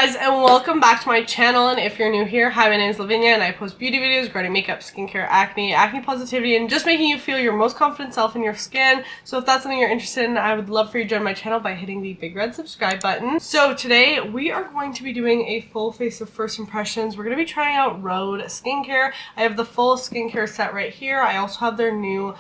guys, and welcome back to my channel. And if you're new here, hi, my name is Lavinia and I post beauty videos regarding makeup, skincare, acne positivity, and just making you feel your most confident self in your skin. So if that's something you're interested in, I would love for you to join my channel by hitting the big red subscribe button. So today we are going to be doing a full face of first impressions. We're going to be trying out Rhode skincare. I have the full skincare set right here. I also have their new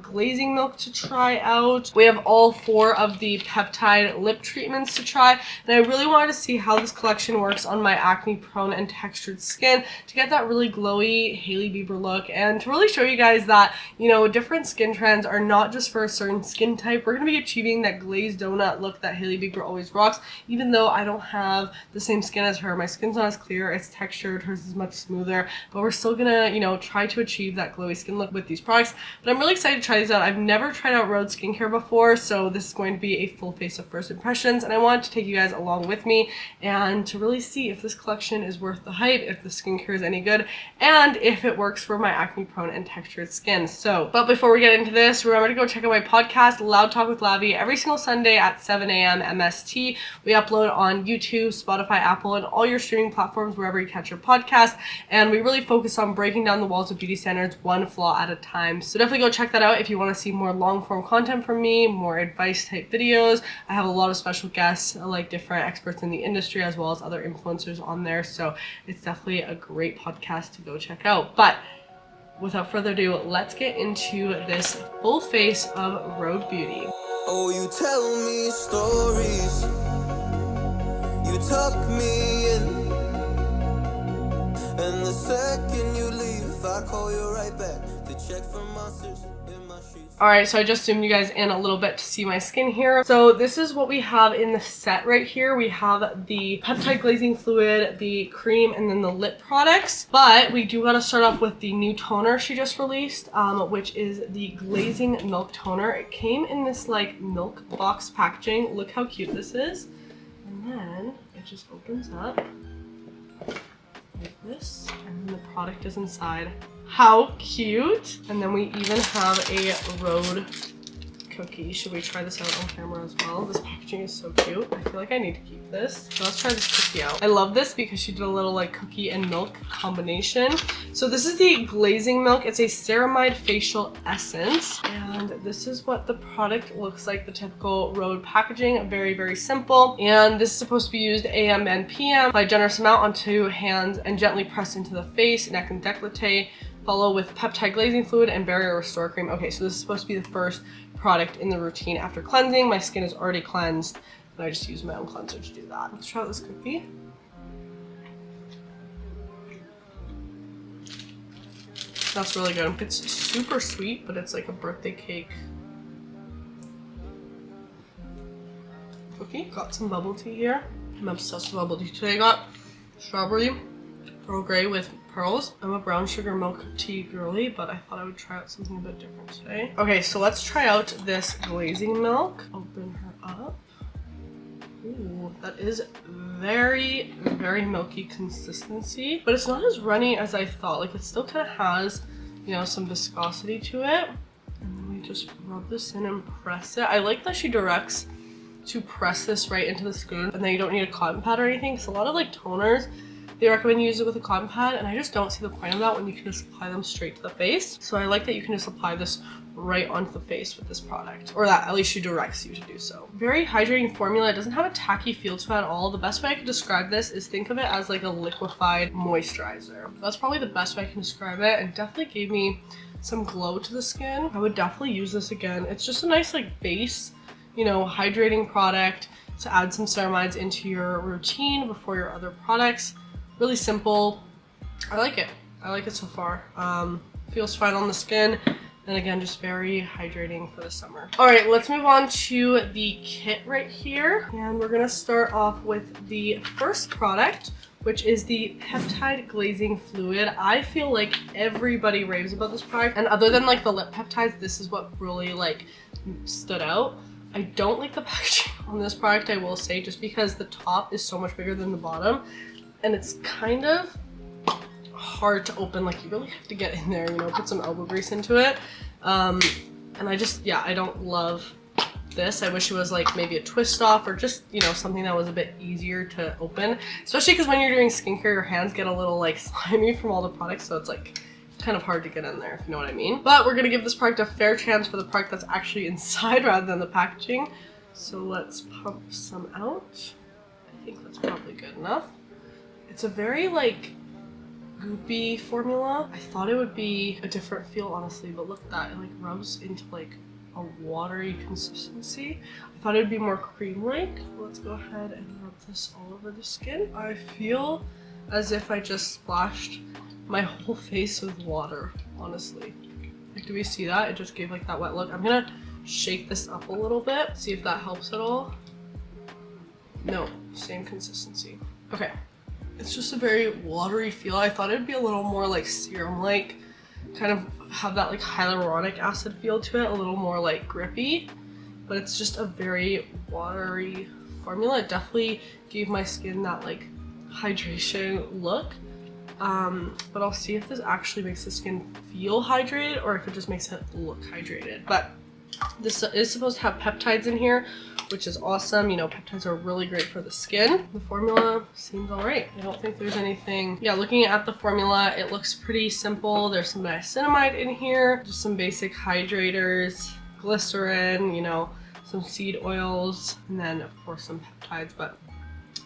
glazing milk to try out. We have all 4 of the peptide lip treatments to try, and I really wanted to see how this collection works on my acne prone and textured skin to get that really glowy Hailey Bieber look, and to really show you guys that, you know, different skin trends are not just for a certain skin type. We're going to be achieving that glazed donut look that Hailey Bieber always rocks, even though I don't have the same skin as her. My skin's not as clear, it's textured, hers is much smoother, but we're still gonna, you know, try to achieve that glowy skin look with these products. But I'm really excited to try these out. I've never tried out Rhode skincare before, so this is going to be a full face of first impressions, and I wanted to take you guys along with me and to really see if this collection is worth the hype, if the skincare is any good, and if it works for my acne prone and textured skin. So, but before we get into this, remember to go check out my podcast, Loud Talk with Lavi, every single Sunday at 7 a.m. MST. We upload on YouTube, Spotify, Apple, and all your streaming platforms wherever you catch your podcast, and we really focus on breaking down the walls of beauty standards one flaw at a time. So definitely go check that out if you want to see more long form content from me, more advice type videos. I have a lot of special guests, like different experts in the industry as well as other influencers on there, so it's definitely a great podcast to go check out. But without further ado, let's get into this full face of Rhode Beauty. Oh, you tell me stories, you tuck me in, and the second you leave, I call you right back to check for monsters in my streets. Alright, so I just zoomed you guys in a little bit to see my skin here. So this is what we have in the set right here. We have the peptide glazing fluid, the cream, and then the lip products. But we do gotta start off with the new toner she just released, which is the Glazing Milk Toner. It came in this like milk box packaging. Look how cute this is. And then it just opens up like this, and then the product is inside. How cute! And then we even have a Rhode cookie. Should we try this out on camera as well? This packaging is so cute. I feel like I need to keep this. So let's try this cookie out. I love this because she did a little like cookie and milk combination. So this is the glazing milk. It's a ceramide facial essence, and this is what the product looks like, the typical Rhode packaging. Very, very simple. And this is supposed to be used AM and PM. Apply a generous amount onto hands and gently press into the face, neck, and décolleté. Follow with peptide glazing fluid and barrier restore cream. Okay, so this is supposed to be the first product in the routine after cleansing. My skin is already cleansed, and I just use my own cleanser to do that. Let's try out this cookie. That's really good. It's super sweet, but it's like a birthday cake cookie. Got some bubble tea here. I'm obsessed with bubble tea today. I got strawberry Earl Grey with pearls. I'm a brown sugar milk tea girly, but I thought I would try out something a bit different today. Okay, so let's try out this glazing milk. Open her up. Ooh, that is very, very milky consistency, but it's not as runny as I thought. Like, it still kind of has, you know, some viscosity to it. And then we just rub this in and press it. I like that she directs to press this right into the skin, and then you don't need a cotton pad or anything, because a lot of like toners, they recommend you use it with a cotton pad, and I just don't see the point of that when you can just apply them straight to the face. So I like that you can just apply this right onto the face with this product, or that at least she directs you to do so. Very hydrating formula. It doesn't have a tacky feel to it at all. The best way I could describe this is think of it as like a liquefied moisturizer. That's probably the best way I can describe it, and definitely gave me some glow to the skin. I would definitely use this again. It's just a nice like base, you know, hydrating product to add some ceramides into your routine before your other products. Really simple. I like it. I like it so far. Feels fine on the skin. And again, just very hydrating for the summer. All right, let's move on to the kit right here. And we're gonna start off with the first product, which is the Peptide Glazing Fluid. I feel like everybody raves about this product. And other than like the lip peptides, this is what really like stood out. I don't like the packaging on this product, I will say, just because the top is so much bigger than the bottom. And it's kind of hard to open. Like, you really have to get in there, you know, put some elbow grease into it. And I just, yeah, I don't love this. I wish it was like maybe a twist off or just, you know, something that was a bit easier to open, especially because when you're doing skincare, your hands get a little like slimy from all the products, so it's like kind of hard to get in there, if you know what I mean. But we're gonna give this product a fair chance for the product that's actually inside rather than the packaging. So let's pump some out. I think that's probably good enough. It's a very like goopy formula. I thought it would be a different feel, honestly, but look at that. It like rubs into like a watery consistency. I thought it would be more cream-like. Let's go ahead and rub this all over the skin. I feel as if I just splashed my whole face with water, honestly. Like, do we see that? It just gave like that wet look. I'm gonna shake this up a little bit, see if that helps at all. No, same consistency. Okay, it's just a very watery feel. I thought it'd be a little more like serum-like, kind of have that like hyaluronic acid feel to it, a little more like grippy, but it's just a very watery formula. It definitely gave my skin that like hydration look. But I'll see if this actually makes the skin feel hydrated or if it just makes it look hydrated. But this is supposed to have peptides in here, which is awesome. You know, peptides are really great for the skin. The formula seems all right. I don't think there's anything. Yeah, looking at the formula, it looks pretty simple. There's some niacinamide in here, just some basic hydrators, glycerin, you know, some seed oils, and then of course some peptides, but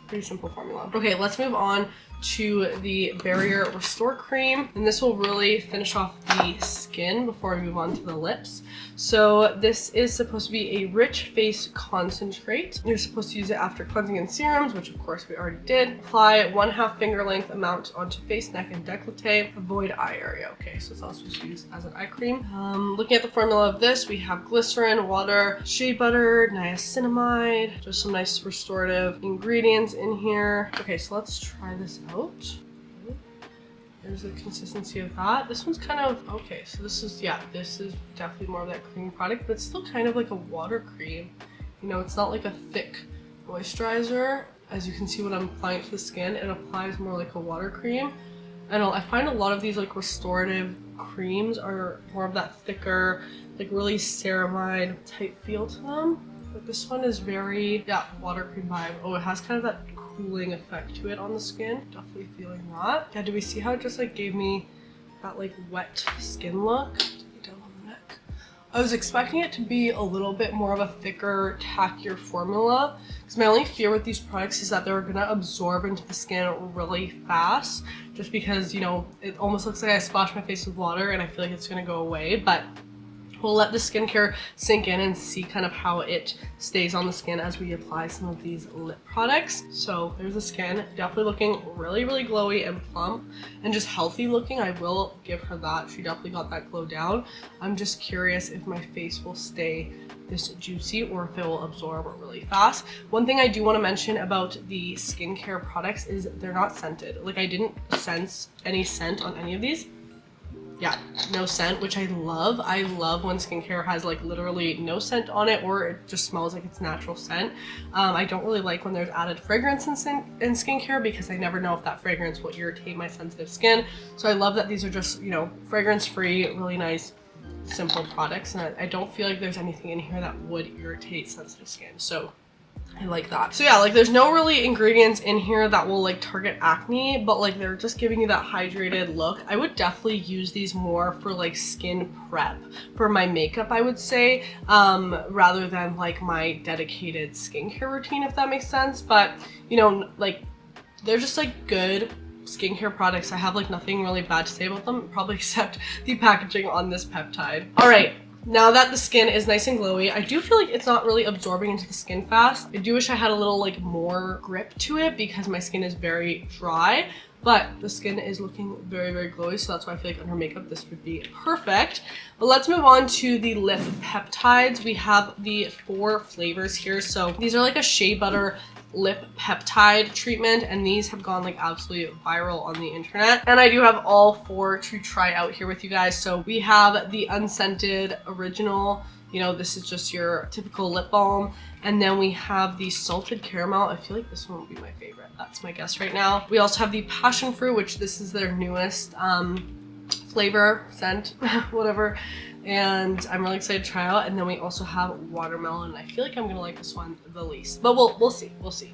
pretty simple formula. Okay, let's move on to the Barrier Restore Cream, and this will really finish off the skin before we move on to the lips. So this is supposed to be a rich face concentrate. You're supposed to use it after cleansing and serums, which of course we already did. Apply 1/2 finger length amount onto face, neck, and décolleté. Avoid eye area. Okay, so it's also supposed to use as an eye cream. Looking at the formula of this, we have glycerin, water, shea butter, niacinamide, just some nice restorative ingredients in here. Okay, so let's try this out. There's the consistency of that. This one's kind of, okay, so this is, yeah, this is definitely more of that cream product, but it's still kind of like a water cream. You know, it's not like a thick moisturizer. As you can see when I'm applying it to the skin, it applies more like a water cream. And I find a lot of these like restorative creams are more of that thicker, like really ceramide type feel to them. But this one is very, yeah, water cream vibe. Oh, it has kind of that cooling effect to it on the skin. Definitely feeling that. Yeah, do we see how it just like gave me that like wet skin look down on the neck? I was expecting it to be a little bit more of a thicker, tackier formula, because my only fear with these products is that they're gonna absorb into the skin really fast, just because, you know, it almost looks like I splashed my face with water and I feel like it's gonna go away. But we'll let the skincare sink in and see kind of how it stays on the skin as we apply some of these lip products. So there's the skin, definitely looking really, really glowy and plump and just healthy looking. I will give her that. She definitely got that glow down. I'm just curious if my face will stay this juicy or if it will absorb really fast. One thing I do want to mention about the skincare products is they're not scented. Like, I didn't sense any scent on any of these. Yeah, no scent, which I love. I love when skincare has like literally no scent on it, or it just smells like it's natural scent. I don't really like when there's added fragrance in skincare, because I never know if that fragrance will irritate my sensitive skin. So I love that these are just, you know, fragrance-free, really nice, simple products. And I don't feel like there's anything in here that would irritate sensitive skin. So I like that. So yeah, like there's no really ingredients in here that will like target acne, but like they're just giving you that hydrated look. I would definitely use these more for like skin prep for my makeup, I would say, rather than like my dedicated skincare routine, if that makes sense. But you know, like they're just like good skincare products. I have like nothing really bad to say about them, probably except the packaging on this peptide. All right. Now that the skin is nice and glowy, I do feel like it's not really absorbing into the skin fast. I do wish I had a little like more grip to it because my skin is very dry, but the skin is looking very, very glowy, so that's why I feel like under makeup this would be perfect. But let's move on to the lip peptides. We have the 4 flavors here. So these are like a shea butter lip peptide treatment, and these have gone like absolutely viral on the internet, and I do have all 4 to try out here with you guys. So we have the unscented original, you know, this is just your typical lip balm, and then we have the salted caramel. I feel like this one will be my favorite, that's my guess right now. We also have the passion fruit, which this is their newest flavor, scent, whatever. and I'm really excited to try out. And then we also have watermelon. I feel like I'm gonna like this one the least, but we'll see.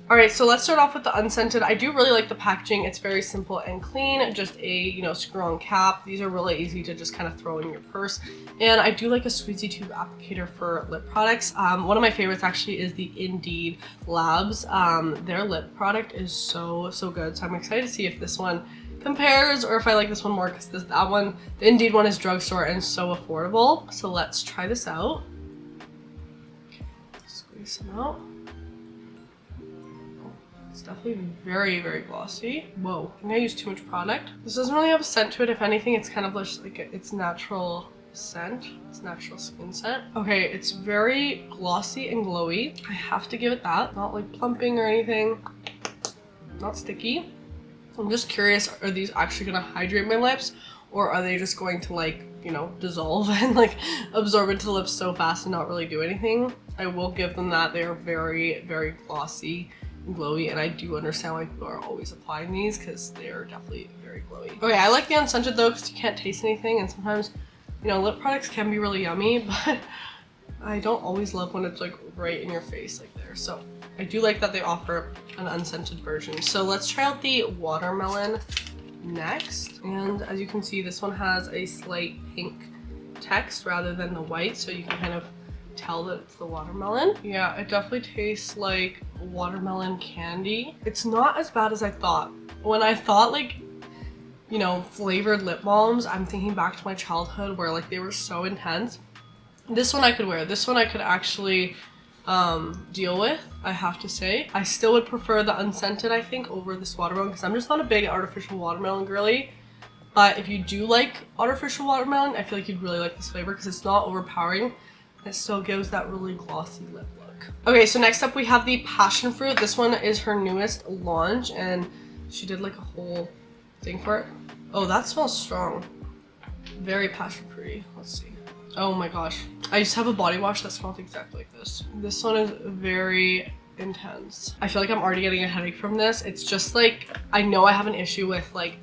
All right, so let's start off with the unscented. I do really like the packaging. It's very simple and clean, just a screw-on cap. These are really easy to just kind of throw in your purse. And I do like a squeezy tube applicator for lip products. One of my favorites actually is the Indeed Labs. Their lip product is so good, so I'm excited to see if this one compares or if I like this one more, because the Indeed one is drugstore and so affordable. So let's try this out. Squeeze some out. It's definitely very glossy. Whoa, I think I used too much product. This doesn't really have a scent to it. If anything, it's kind of just like its natural scent. It's natural skin scent. Okay, it's very glossy and glowy. I have to give it that. Not like plumping or anything. Not sticky. I'm just curious, are these actually gonna hydrate my lips, or are they just going to like, you know, dissolve and like absorb into the lips so fast and not really do anything? I will give them that. They are very glossy and glowy, and I do understand why people are always applying these because they are definitely very glowy. Okay, I like the unscented though because you can't taste anything, and sometimes, you know, lip products can be really yummy, but I don't always love when it's like right in your face like there. So I do like that they offer an unscented version. So let's try out the watermelon next. And as you can see, this one has a slight pink text rather than the white, so you can kind of tell that it's the watermelon. Yeah, it definitely tastes like watermelon candy. It's not as bad as I thought. When I thought like, you know, flavored lip balms, I'm thinking back to my childhood where like they were so intense. This one I could wear. This one I could actually deal with, I have to say. I still would prefer the unscented, I think, over this watermelon because I'm just not a big artificial watermelon girly. But if you do like artificial watermelon, I feel like you'd really like this flavor because it's not overpowering. It still gives that really glossy lip look. Okay, so next up we have the passion fruit. This one is her newest launch, and she did like a whole thing for it. Oh, that smells strong. Very passion fruity. Let's see. Oh my gosh. I used to have a body wash that smelled exactly like this. This one is very intense. I feel like I'm already getting a headache from this. It's just like, I know I have an issue with like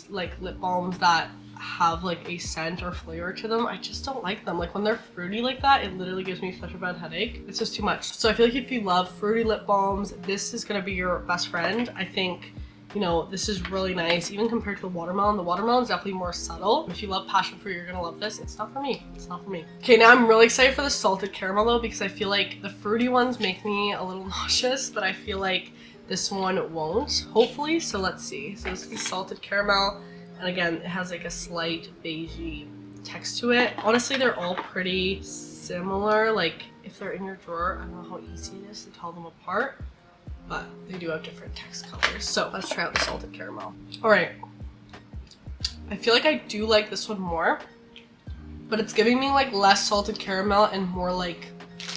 lip balms that have like a scent or flavor to them. I just don't like them. Like when they're fruity like that, it literally gives me such a bad headache. It's just too much. So I feel like if you love fruity lip balms, this is gonna be your best friend. I think, you know, this is really nice, even compared to the watermelon. The watermelon is definitely more subtle. If you love passion fruit, you're gonna love this. It's not for me. It's not for me. Okay, now I'm really excited for the salted caramel though, because I feel like the fruity ones make me a little nauseous, but I feel like this one won't, hopefully. So let's see. So this is the salted caramel, and again, it has like a slight beigey text to it. Honestly, they're all pretty similar. Like if they're in your drawer, I don't know how easy it is to tell them apart, but they do have different text colors. So let's try out the salted caramel. All right, I feel like I do like this one more, but it's giving me like less salted caramel and more like,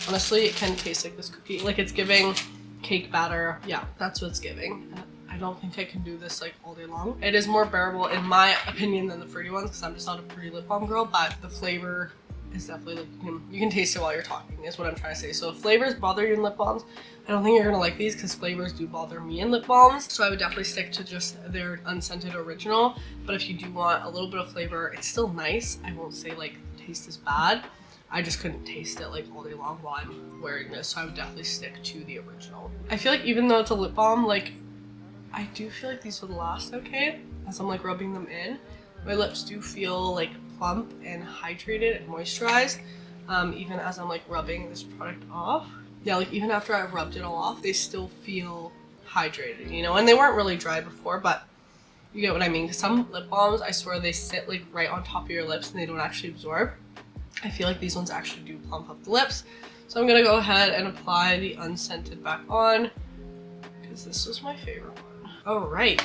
honestly, it can taste like this cookie. Like it's giving cake batter. Yeah, that's what it's giving. I don't think I can do this like all day long. It is more bearable in my opinion than the fruity ones because I'm just not a fruity lip balm girl, but the flavor is definitely like, you can taste it while you're talking is what I'm trying to say. So if flavors bother you in lip balms, I don't think you're gonna like these because flavors do bother me in lip balms. So I would definitely stick to just their unscented original. But if you do want a little bit of flavor, it's still nice. I won't say like the taste is bad. I just couldn't taste it like all day long while I'm wearing this. So I would definitely stick to the original. I feel like even though it's a lip balm, like I do feel like these would last okay as I'm like rubbing them in. My lips do feel like plump and hydrated and moisturized, even as I'm like rubbing this product off. Yeah, like even after I've rubbed it all off, they still feel hydrated, you know, and they weren't really dry before, but you get what I mean. Because some lip balms, I swear they sit like right on top of your lips and they don't actually absorb. I feel like these ones actually do plump up the lips. So I'm gonna go ahead and apply the unscented back on because this was my favorite one. All right,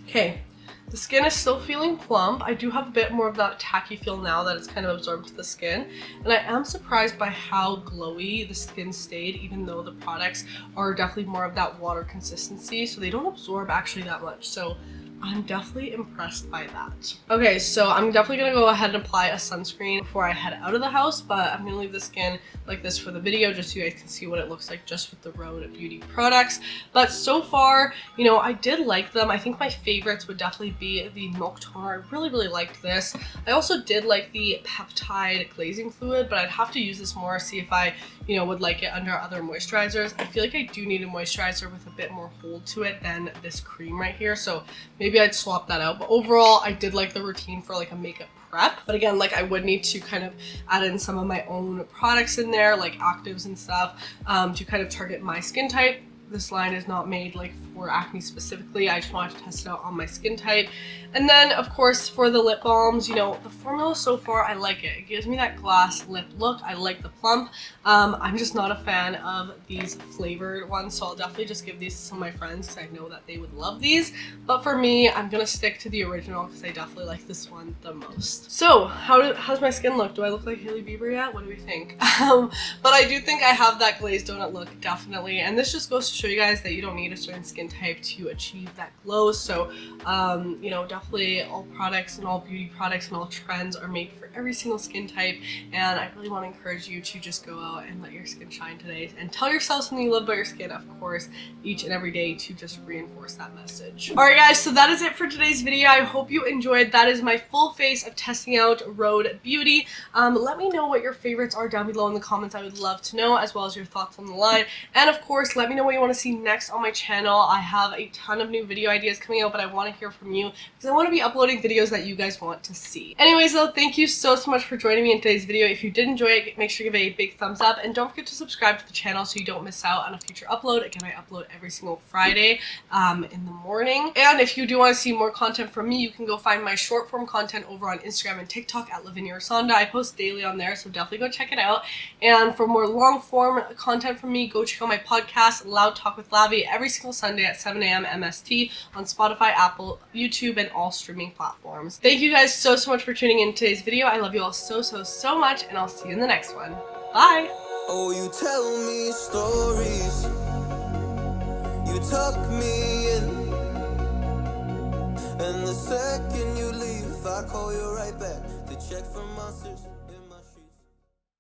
okay. The skin is still feeling plump. I do have a bit more of that tacky feel now that it's kind of absorbed to the skin. And I am surprised by how glowy the skin stayed, even though the products are definitely more of that water consistency. So they don't absorb actually that much. So I'm definitely impressed by that. Okay, so I'm definitely gonna go ahead and apply a sunscreen before I head out of the house, but I'm gonna leave the skin like this for the video just so you guys can see what it looks like just with the Rhode Beauty products. But so far, you know, I did like them. I think my favorites would definitely be the Milk Toner. I really liked this. I also did like the Peptide Glazing Fluid, but I'd have to use this more, see if I, you know, would like it under other moisturizers. I feel like I do need a moisturizer with a bit more hold to it than this cream right here, so maybe I'd swap that out. But overall, I did like the routine for like a makeup prep. But again, like I would need to kind of add in some of my own products in there, like actives and stuff, to kind of target my skin type. This line is not made like for acne specifically. I just wanted to test it out on my skin type. And then of course for the lip balms, you know, the formula so far, I like it. It gives me that glass lip look. I like the plump. I'm just not a fan of these flavored ones, so I'll definitely just give these to some of my friends because I know that they would love these. But for me, I'm gonna stick to the original because I definitely like this one the most. So how's my skin look? Do I look like Hailey Bieber yet? What do we think? But I do think I have that glazed donut look, definitely. And this just goes to show you guys that you don't need a certain skin type to achieve that glow. So you know, definitely all products and all beauty products and all trends are made for every single skin type, and I really want to encourage you to just go out and let your skin shine today and tell yourself something you love about your skin, of course, each and every day, to just reinforce that message. Alright guys, so that is it for today's video. I hope you enjoyed. That is my full face of testing out Rhode Beauty. Let me know what your favorites are down below in the comments. I would love to know, as well as your thoughts on the line. And of course, let me know what you want to see next on my channel. I have a ton of new video ideas coming out, but I want to hear from you because I want to be uploading videos that you guys want to see. Anyways though, thank you so much for joining me in today's video. If you did enjoy it, make sure to give it a big thumbs up, and don't forget to subscribe to the channel so you don't miss out on a future upload. Again, I upload every single Friday in the morning. And if you do want to see more content from me, you can go find my short form content over on Instagram and TikTok at Lavinia. I post daily on there, so definitely go check it out. And for more long form content from me, go check out my podcast, Loud Talk with Lavi, every single Sunday at 7 a.m. MST on Spotify, Apple, YouTube, and all streaming platforms. Thank you guys so much for tuning in today's video. I love you all so much, and I'll see you in the next one. Bye! Oh, you tell me stories, you tuck me in, and the second you leave, I call you right back to check for monsters.